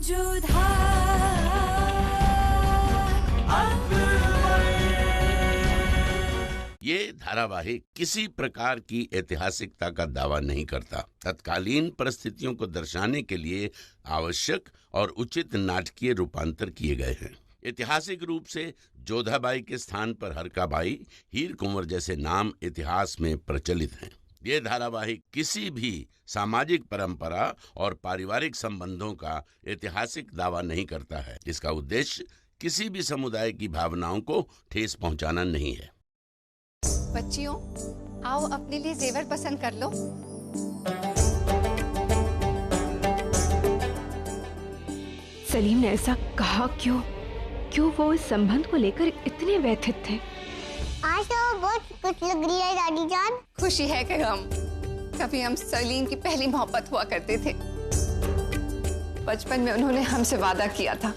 जोधा ये धारावाहिक किसी प्रकार की ऐतिहासिकता का दावा नहीं करता। तत्कालीन परिस्थितियों को दर्शाने के लिए आवश्यक और उचित नाटकीय रूपांतर किए गए हैं। ऐतिहासिक रूप से जोधाबाई के स्थान पर हरकाबाई, हीर कुंवर जैसे नाम इतिहास में प्रचलित हैं। ये धारावाहिक किसी भी सामाजिक परंपरा और पारिवारिक संबंधों का ऐतिहासिक दावा नहीं करता है। इसका उद्देश्य किसी भी समुदाय की भावनाओं को ठेस पहुंचाना नहीं है। बच्चियों, आओ अपने लिए जेवर पसंद कर लो। सलीम ने ऐसा कहा क्यों? क्यों वो इस संबंध को लेकर इतने व्यथित थे? आज तो बहुत खुश लग रही है दादी जान। खुशी है कि कभी हम सलीम की पहली मोहब्बत हुआ करते थे। बचपन में उन्होंने हमसे वादा किया था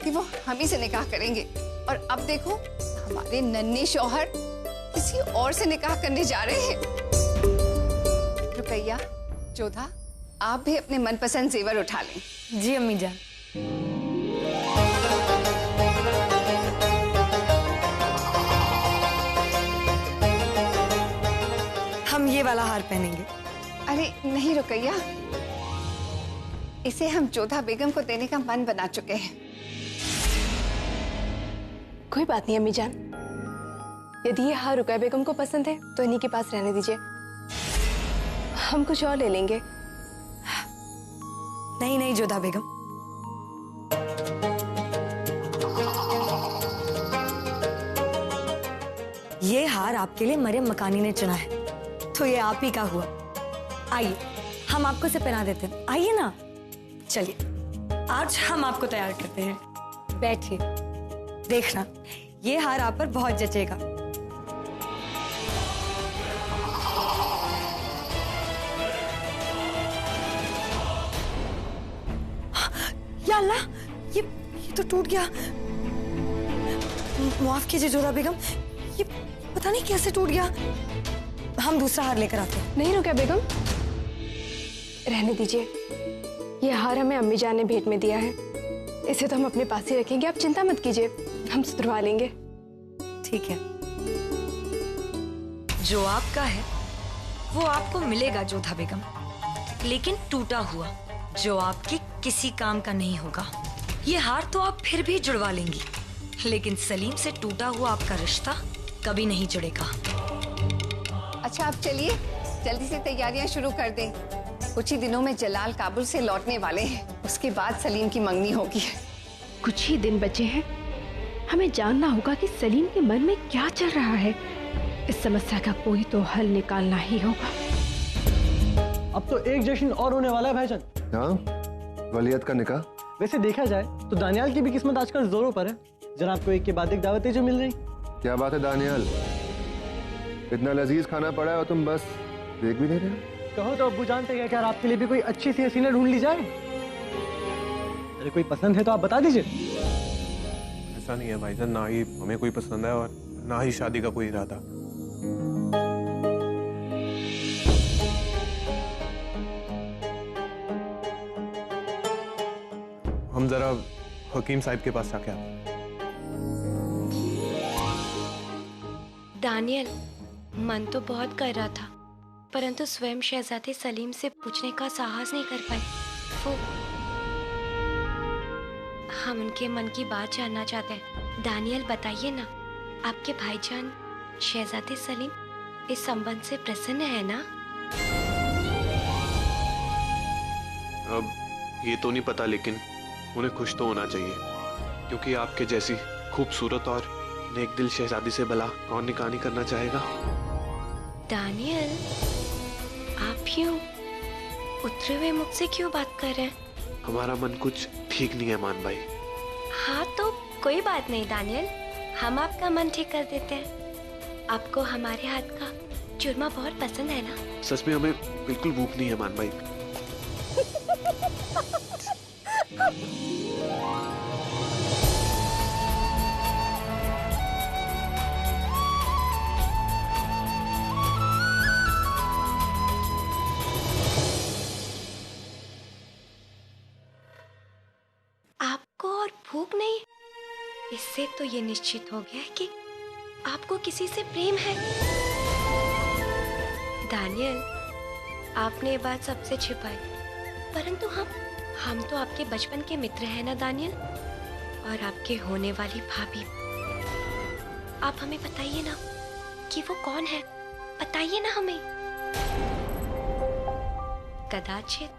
कि वो हम ही से निकाह करेंगे, और अब देखो हमारे नन्हे शौहर किसी और से निकाह करने जा रहे हैं। रुकैया, जोधा, आप भी अपने मनपसंद जेवर उठा लें। जी अम्मी जान। हम ये वाला हार पहनेंगे। अरे नहीं रुकैया, इसे हम जोधा बेगम को देने का मन बना चुके हैं। कोई बात नहीं अम्मी जान, यदि ये हार रुकैया बेगम को पसंद है तो इन्हीं के पास रहने दीजिए, हम कुछ और ले लेंगे। नहीं नहीं जोधा बेगम, ये हार आपके लिए मरियम मकानी ने चुना है, तो ये आप ही का हुआ। आइए हम आपको इसे पहना देते हैं। आइए ना, चलिए आज हम आपको तैयार करते हैं। बैठिए, देखना ये हार आप पर बहुत जचेगा। या अल्लाह, ये तो टूट गया। माफ कीजिए जोधा बेगम, ये पता नहीं कैसे टूट गया। हम दूसरा हार लेकर आते हैं। नहीं रुकैया बेगम, रहने दीजिए, ये हार हमें अम्मी जान ने भेंट में दिया है, इसे तो हम अपने पास ही रखेंगे। आप चिंता मत कीजिए, हम सुधरवा लेंगे। ठीक है, जो आपका है वो आपको मिलेगा जोधा बेगम, लेकिन टूटा हुआ, जो आपके किसी काम का नहीं होगा। ये हार तो आप फिर भी जुड़वा लेंगी, लेकिन सलीम से टूटा हुआ आपका रिश्ता कभी नहीं जुड़ेगा। अच्छा आप चलिए जल्दी से तैयारियां शुरू कर दें। कुछ ही दिनों में जलाल काबुल से लौटने वाले हैं, उसके बाद सलीम की मंगनी होगी। कुछ ही दिन बचे हैं, हमें जानना होगा कि सलीम के मन में क्या चल रहा है। इस समस्या का कोई तो हल निकालना ही होगा। अब तो एक जश्न और होने वाला है भाईजान। हाँ, वलियत का निकाह। वैसे देखा जाए तो दानियाल की भी किस्मत आजकल जोरों पर है। जनाब को एक के बाद एक दावतें जो मिल रही। क्या बात है दानियाल, इतना लजीज खाना पड़ा है और तुम बस देख भी नहीं रहे हो? कहो तो अब्बू जानते हैं, क्या आपके लिए भी कोई अच्छी सी हसीना ढूंढ ली जाए? अरे कोई पसंद है तो आप बता दीजिए। ऐसा नहीं है भाईजान, ना ही हमें कोई पसंद है और ना ही शादी का कोई इरादा। हम जरा हकीम साहब के पास जाके आते हैं। दानियल, मन तो बहुत कर रहा था, परंतु स्वयं शहजादे सलीम से पूछने का साहस नहीं कर पाई। वो हम उनके मन की बात जानना चाहते हैं। दानियल बताइए ना, आपके भाईजान शहजादे सलीम इस संबंध से प्रसन्न है ना? अब ये तो नहीं पता, लेकिन उन्हें खुश तो होना चाहिए, क्योंकि आपके जैसी खूबसूरत और नेक दिल शहजादी से भला कौन निकाह नहीं करना चाहेगा। दानियल, आप यूं उतरे हुए मुख से क्यों बात कर रहे हैं? हमारा मन कुछ ठीक नहीं है मान भाई। हाँ तो कोई बात नहीं दानियल, हम आपका मन ठीक कर देते हैं। आपको हमारे हाथ का चूरमा बहुत पसंद है ना? सच में हमें बिल्कुल भूख नहीं है मान भाई। भूख नहीं? इससे तो ये निश्चित हो गया है कि आपको किसी से प्रेम है। दानियल, आपने ये बात सबसे छिपाई, परंतु हम तो आपके बचपन के मित्र हैं ना दानियल, और आपके होने वाली भाभी। आप हमें बताइए ना कि वो कौन है, बताइए ना हमें। कदाचित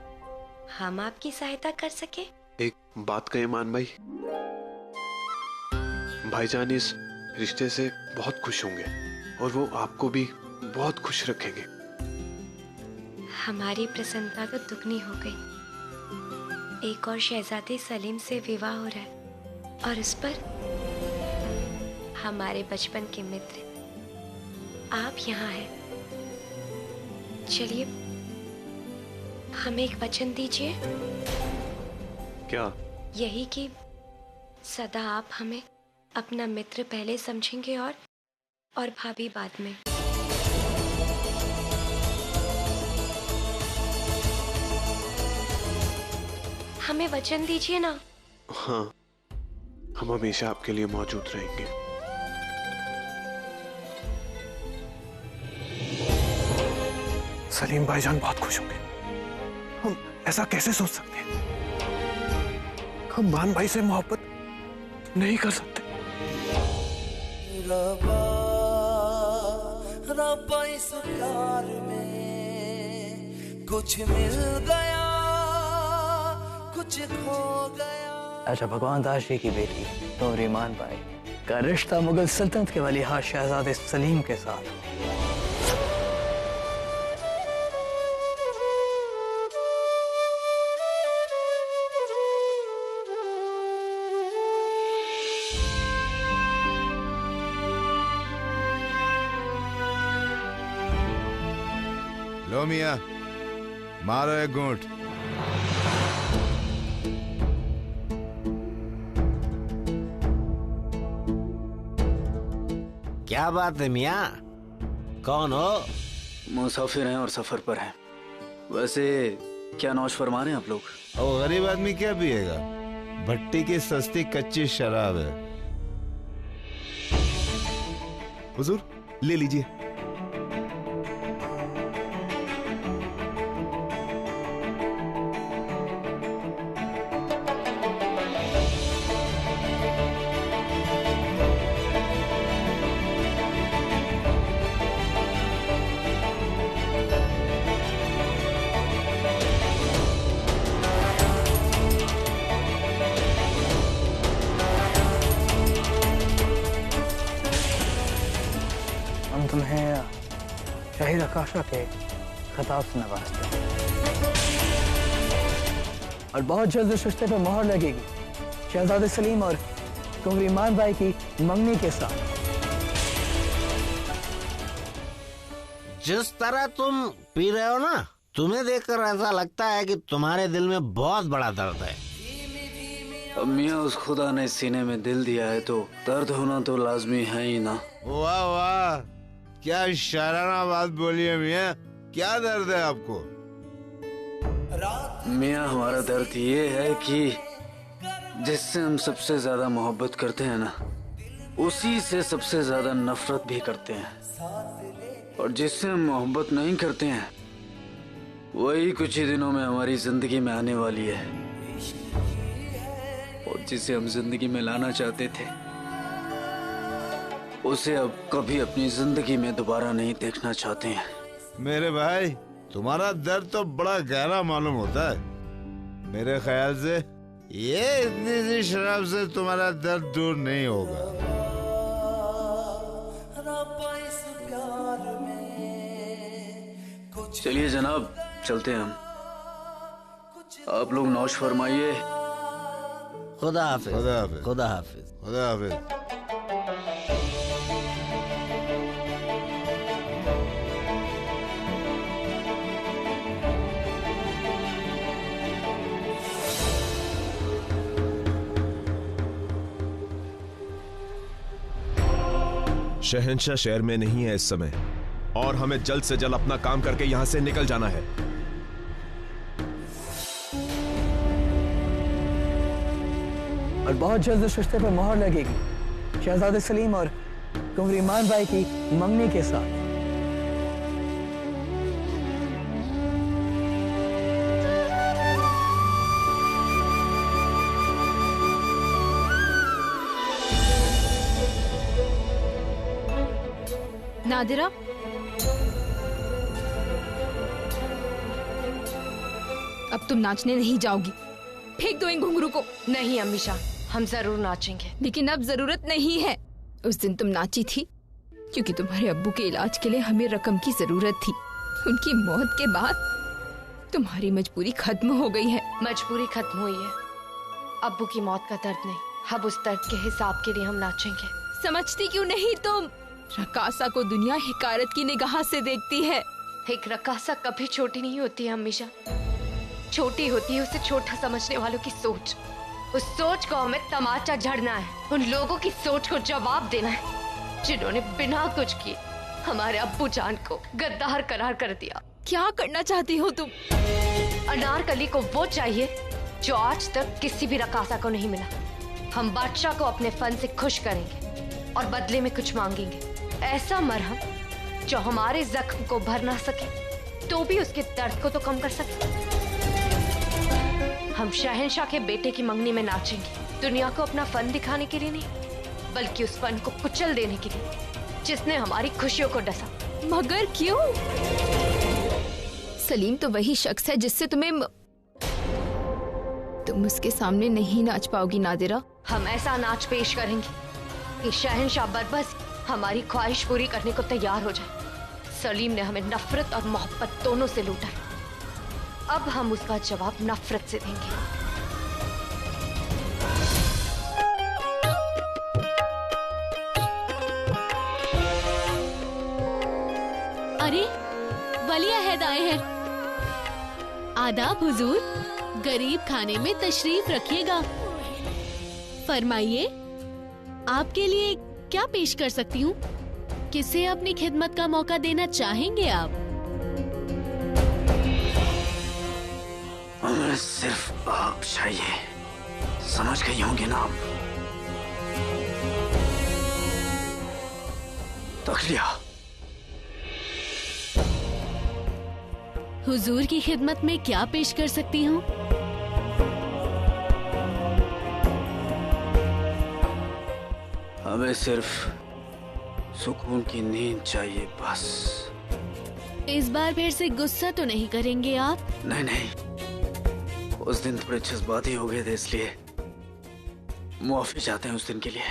हम आपकी सहायता कर सके। एक बात कहे मान भाई, भाईजान इस रिश्ते से बहुत खुश होंगे और वो आपको भी बहुत खुश रखेंगे। हमारी प्रसन्नता तो दुगनी हो गई। एक और शहजादे सलीम से विवाह हो रहा है और उस पर हमारे बचपन के मित्र आप यहाँ हैं। चलिए, हमें एक वचन दीजिए। क्या? यही कि सदा आप हमें अपना मित्र पहले समझेंगे और भाभी बाद में। हमें वचन दीजिए ना। हाँ, हम हमेशा आपके लिए मौजूद रहेंगे। सलीम भाईजान बहुत खुश होंगे। हम ऐसा कैसे सोच सकते हैं? हम मान भाई से मोहब्बत नहीं कर सकते। रब्बा इस प्यार में कुछ मिल गया, कुछ खो गया। अच्छा, भगवान दास जी की बेटी नूरीमान बाई का रिश्ता मुगल सल्तनत के वलीहा शहजादे सलीम के साथ। लो मियां, मारो एक घूंट। क्या बात है मियां, कौन हो? मुसाफिर हैं और सफर पर हैं। वैसे क्या नौश फरमा रहे हैं आप लोग? वो गरीब आदमी क्या पिएगा? भट्टी की सस्ती कच्ची शराब है। हुजूर, ले लीजिए। हम तुम्हें शहीद आकाशा के खिताब से नवाजते हैं और बहुत जल्द इस रिश्ते पर मोहर लगेगी शहजादे सलीम और नूरीमान बाई की मंगनी के साथ। जिस तरह तुम पी रहे हो ना, तुम्हें देखकर ऐसा लगता है कि तुम्हारे दिल में बहुत बड़ा दर्द है। अब मियाँ, उस खुदा ने सीने में दिल दिया है तो दर्द होना तो लाजमी है ही ना। वाह वाह, क्या शाराना बात बोली है मियां। क्या दर्द है आपको? मियाँ, हमारा दर्द ये है कि जिससे हम सबसे ज्यादा मोहब्बत करते हैं ना, उसी से सबसे ज्यादा नफरत भी करते हैं, और जिससे हम मोहब्बत नहीं करते हैं वही कुछ ही दिनों में हमारी जिंदगी में आने वाली है, और जिसे हम जिंदगी में लाना चाहते थे उसे अब कभी अपनी जिंदगी में दोबारा नहीं देखना चाहते हैं। मेरे भाई, तुम्हारा दर्द तो बड़ा गहरा मालूम होता है। मेरे ख्याल से ये इतनी सी शराब से तुम्हारा दर्द दूर नहीं होगा। चलिए जनाब, चलते हैं हम। आप लोग नौश फरमाइए। खुदा हाफिज। खुदा हाफिज। खुदा हाफिज। खुदा हाफिज। शहंशाह शहर में नहीं है इस समय और हमें जल्द से जल्द अपना काम करके यहां से निकल जाना है। और बहुत जल्द इस रिश्ते पर मोहर लगेगी शहजादे सलीम और कुंवर ईमान भाई की मंगनी के साथ। नादिरा, अब तुम नाचने नहीं जाओगी। फेंक दो इन घुंघरू को। नहीं अम्मीशा, हम जरूर नाचेंगे। लेकिन अब जरूरत नहीं है। उस दिन तुम नाची थी क्योंकि तुम्हारे अब्बू के इलाज के लिए हमें रकम की जरूरत थी। उनकी मौत के बाद तुम्हारी मजबूरी खत्म हो गई है। मजबूरी खत्म हुई है, अब्बू की मौत का दर्द नहीं। अब उस दर्द के हिसाब के लिए हम नाचेंगे। समझती क्यों नहीं तुम? रकासा को दुनिया हिकारत की निगाह से देखती है। एक रकासा कभी छोटी नहीं होती है हमेशा। छोटी होती है उसे छोटा समझने वालों की सोच। उस सोच को हमें तमाचा झड़ना है। उन लोगों की सोच को जवाब देना है जिन्होंने बिना कुछ किए हमारे अब्बू जान को गद्दार करार कर दिया। क्या करना चाहती हो तुम? अनारकली को वो चाहिए जो आज तक किसी भी रकासा को नहीं मिला। हम बादशाह को अपने फन से खुश करेंगे और बदले में कुछ मांगेंगे। ऐसा मरहम जो हमारे जख्म को भर ना सके तो भी उसके दर्द को तो कम कर सके। हम शहंशाह के बेटे की मंगनी में नाचेंगे, दुनिया को अपना फन दिखाने के लिए नहीं, बल्कि उस फन को कुचल देने के लिए जिसने हमारी खुशियों को डसा। मगर क्यों? सलीम तो वही शख्स है जिससे तुम उसके सामने नहीं नाच पाओगी नादिरा। हम ऐसा नाच पेश करेंगे कि शहंशाह बरबस हमारी ख्वाहिश पूरी करने को तैयार हो जाए। सलीम ने हमें नफरत और मोहब्बत दोनों से लूटा है, अब हम उसका जवाब नफरत से देंगे। अरे वली अहद आए हैं। आदाब हुजूर, गरीब खाने में तशरीफ रखिएगा। फरमाइए, आपके लिए क्या पेश कर सकती हूँ? किसे अपनी खिदमत का मौका देना चाहेंगे आप? हमें सिर्फ आप चाहिए, समझ गई होंगे ना आप? तकलिया। हुजूर की खिदमत में क्या पेश कर सकती हूँ? हमें सिर्फ सुकून की नींद चाहिए बस। इस बार फिर से गुस्सा तो नहीं करेंगे आप? नहीं नहीं, उस दिन थोड़े जज्बाती हो गए थे, इसलिए मुआफी चाहते हैं उस दिन के लिए।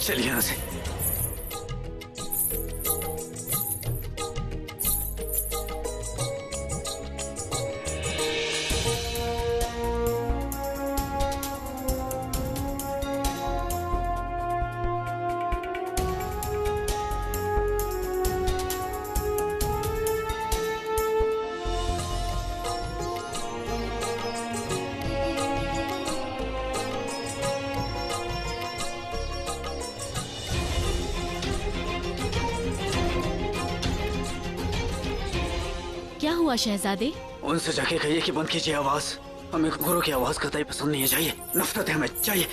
चलिए यहाँ से। क्या हुआ शहजादे? उनसे जाके कहिए कि बंद कीजिए आवाज। हमें गुरु की आवाज कतई पसंद नहीं है। चाहिए नफरत है हमें, चाहिए।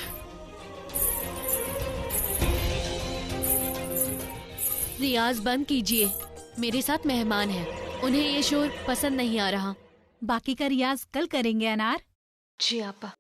रियाज बंद कीजिए, मेरे साथ मेहमान हैं, उन्हें ये शोर पसंद नहीं आ रहा। बाकी का रियाज कल करेंगे अनार। जी आपा।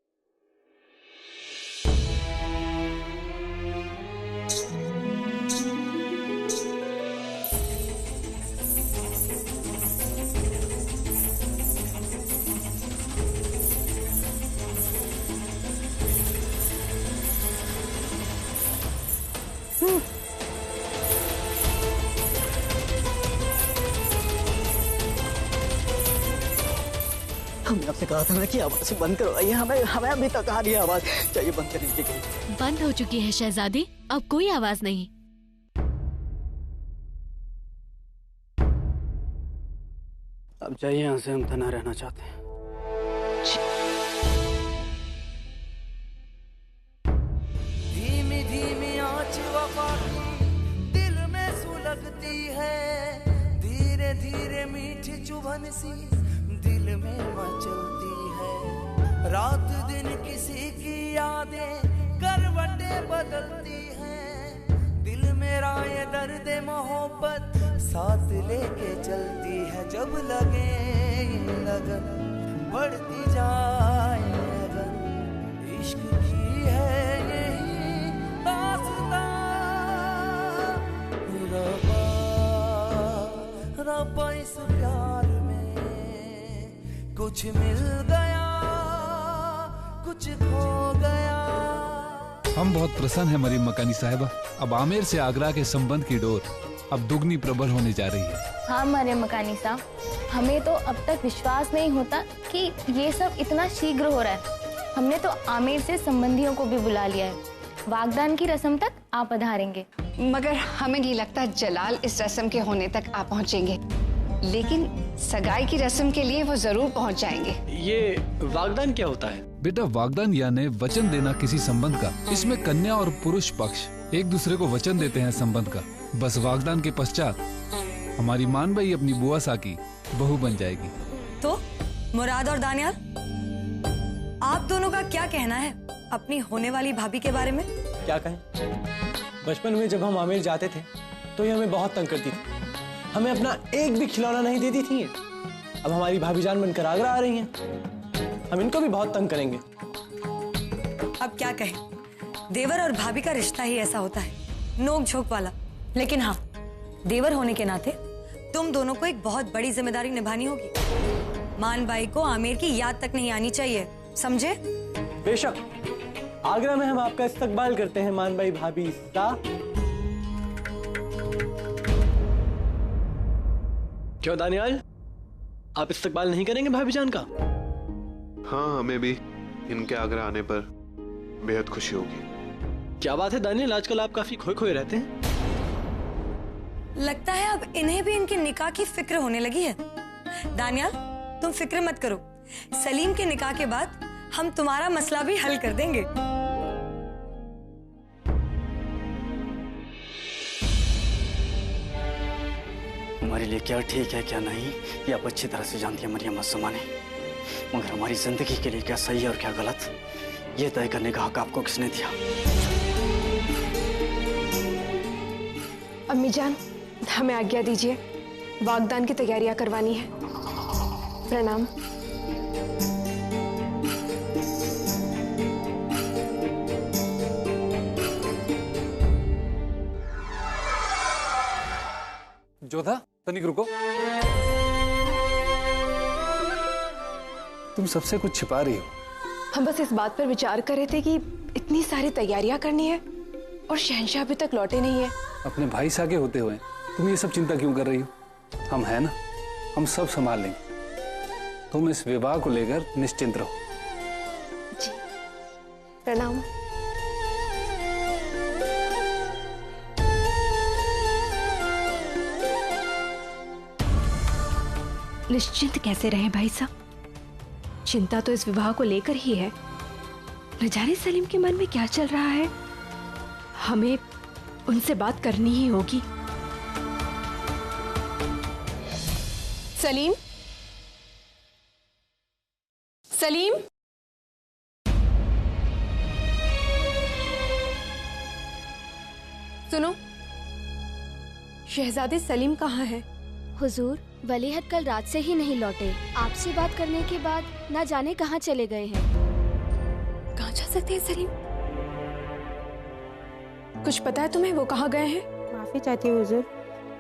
हमने आपसे कहा था ना कि आवाज बंद करवाइए। हमें अभी तक आ रही है आवाज। चाहिए बंद करने की गई। बंद हो चुकी है शहजादी, अब कोई आवाज नहीं। अब चाहिए यहाँ से, हम तना रहना चाहते हैं। धीमी धीमी कुछ वफा की दिल में सुलगती है, धीरे धीरे मीठी चुभन सी दिल में मचलती है। रात दिन किसी की यादें करवटें बदलती हैं, दिल मेरा ये दर्द मोहब्बत साथ लेके चलती है। जब लगे ये लगन बढ़ती जाए लगन, इश्क की है यही दास्तां। रब्बा रब्बा इस प्यार में कुछ मिल गया कुछ खो गया। हम बहुत प्रसन्न हैं मरियम मकानी साहिबा। अब आमिर से आगरा के संबंध की डोर अब दुगनी प्रबल होने जा रही है। हाँ मरियम मकानी साहब, हमें तो अब तक विश्वास नहीं होता कि ये सब इतना शीघ्र हो रहा है। हमने तो आमिर से संबंधियों को भी बुला लिया है, वागदान की रस्म तक आप पधारेंगे। मगर हमें नहीं लगता जलाल इस रस्म के होने तक आ पहुँचेंगे, लेकिन सगाई की रस्म के लिए वो जरूर पहुँच जाएंगे। ये वागदान क्या होता है? बेटा, वागदान यानी वचन देना किसी संबंध का। इसमें कन्या और पुरुष पक्ष एक दूसरे को वचन देते हैं संबंध का। बस वागदान के पश्चात हमारी मानबाई अपनी बुआ सा की बहू बन जाएगी। तो मुराद और दानियाल, आप दोनों का क्या कहना है अपनी होने वाली भाभी के बारे में? क्या कहें? बचपन में जब हम आमिर जाते थे तो ये हमें बहुत तंग करती थी, हमें अपना एक भी खिलौना नहीं देती थी। अब हमारी भाभी जान बनकर आगरा आ रही हैं, हम इनको भी बहुत तंग करेंगे। अब क्या कहें, देवर और भाभी का रिश्ता ही ऐसा होता है, नोक झोंक वाला। लेकिन हाँ, देवर होने के नाते तुम दोनों को एक बहुत बड़ी जिम्मेदारी निभानी होगी। मानबाई को आमिर की याद तक नहीं आनी चाहिए, समझे? बेशक, आगरा में हम आपका इस्तकबाल करते हैं मानबाई भाभी सा। क्यों दानियाल, आप इस्तकबाल नहीं करेंगे भाभी जान का? हाँ, हमें भी इनके आगरा आने पर बेहद खुशी होगी। क्या बात है दानियाल, आजकल आप काफी खोए खोए रहते हैं। लगता है अब इन्हें भी इनके निकाह की फिक्र होने लगी है। दानियाल, तुम फिक्र मत करो, सलीम के निकाह के बाद हम तुम्हारा मसला भी हल कर देंगे। हमारे लिए क्या ठीक है क्या नहीं ये आप अच्छी तरह से जानती है मरियम मस्समानी, मगर हमारी जिंदगी के लिए क्या सही है और क्या गलत ये तय करने का हक आपको किसने दिया? अम्मी जान, हमें आज्ञा दीजिए, वागदान की तैयारियां करवानी है। प्रणाम। जोधा, तनिक रुको। तुम सबसे कुछ छिपा रही हो। हम बस इस बात पर विचार कर रहे थे कि इतनी सारी तैयारियां करनी है और शहंशाह अभी तक लौटे नहीं है। अपने भाई सागे होते हुए तुम ये सब चिंता क्यों कर रही हो? हम हैं ना, हम सब संभाल लेंगे। तुम इस विवाह को लेकर निश्चिंत रहो। जी, प्रणाम। निश्चिंत कैसे रहे भाई साहब? चिंता तो इस विवाह को लेकर ही है। न जाने सलीम के मन में क्या चल रहा है। हमें उनसे बात करनी ही होगी। सलीम, सलीम, सुनो, शहजादे सलीम कहाँ है? हुजूर, वलीहद कल रात से ही नहीं लौटे। आपसे बात करने के बाद ना जाने कहाँ चले गए हैं। कहाँ जा सकते हैं सलीम? कुछ पता है तुम्हें वो कहाँ गए हैं? माफी चाहती हूँ हुजूर,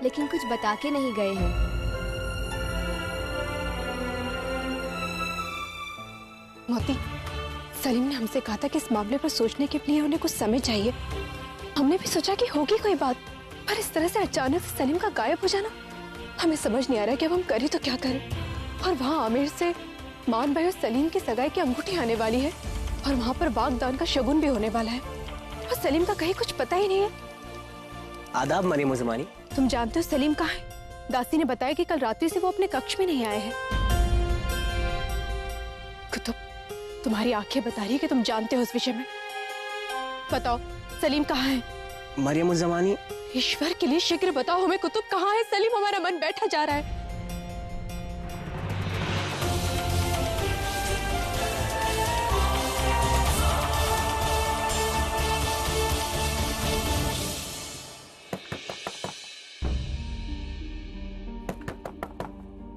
लेकिन कुछ बता के नहीं गए हैं। मोती, सलीम ने हमसे कहा था कि इस मामले पर सोचने के लिए उन्हें कुछ समय चाहिए। हमने भी सोचा कि होगी कोई बात, पर इस तरह से अचानक से सलीम का गायब हो जाना, हमें समझ नहीं आ रहा कि अब हम करें तो क्या करें। और वहाँ आमिर से मान भाई और सलीम की सगाई की अंगूठी आने वाली है और वहाँ पर वागदान का शगुन भी होने वाला है और सलीम का कहीं कुछ पता ही नहीं है। आदाब मरियम ज़मानी। तुम जानते हो सलीम कहाँ है? दासी ने बताया कि कल रात्रि से वो अपने कक्ष में नहीं आए हैं। कुतुब, तुम्हारी आंखें बता रही है कि तुम जानते हो इस विषय में। बताओ सलीम कहाँ है? मरियम ज़मानी। ईश्वर के लिए शीघ्र बताओ हमें कुतुब कहाँ है? सलीम, हमारा मन बैठा जा रहा है।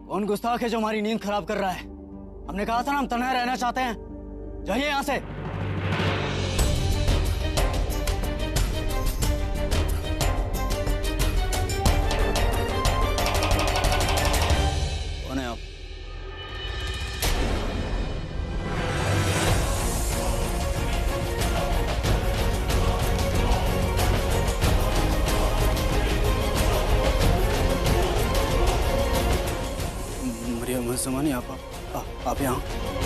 कौन गुस्ताख है जो हमारी नींद खराब कर रहा है? हमने कहा था ना हम तन्हा रहना चाहते हैं। जाइए यहाँ से। कौन है आप? मरियम ज़मानी, आप यहाँ?